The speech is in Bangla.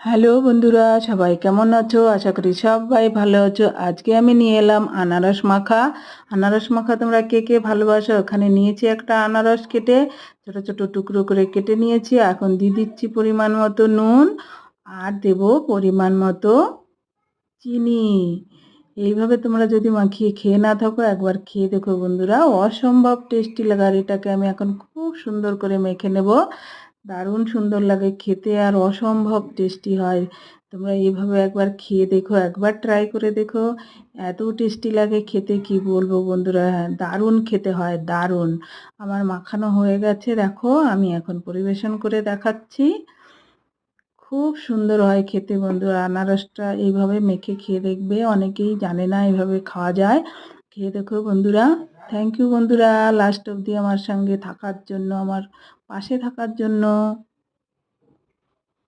হ্যালো বন্ধুরা, সবাই কেমন আছো? আশা করি সবাই ভালো আছো। আজকে আমি নিয়ে এলাম আনারস মাখা। আনারস মাখা তোমরা কে কে ভালোবাসো? ওখানে নিয়েছি একটা আনারস কেটে ছোট ছোট টুকরো করে কেটে নিয়েছি। এখন দিয়ে দিচ্ছি পরিমাণ মতো নুন আর দেব পরিমাণ মতো চিনি। এইভাবে তোমরা যদি মাখিয়ে খেয়ে না থাকো, একবার খেয়ে দেখো বন্ধুরা, অসম্ভব টেস্টি লাগে। আর এটাকে আমি এখন খুব সুন্দর করে মেখে নেব। দারুণ সুন্দর লাগে খেতে আর অসম্ভব টেস্টি হয়। তোমরা এইভাবে একবার খেয়ে দেখো, একবার ট্রাই করে দেখো। এত টেস্টি লাগে খেতে কি বলবো বন্ধুরা, হ্যাঁ দারুণ খেতে হয়, দারুণ। আমার মাখানো হয়ে গেছে, দেখো আমি এখন পরিবেশন করে দেখাচ্ছি। খুব সুন্দর হয় খেতে বন্ধুরা। আনারসটা এইভাবে মেখে খেয়ে দেখবে, অনেকেই জানে না এইভাবে খাওয়া যায়। খেয়ে দেখো বন্ধুরা। থ্যাংক ইউ বন্ধুরা, লাস্ট অবধি আমার সঙ্গে থাকার জন্য, আমার পাশে থাকার জন্য।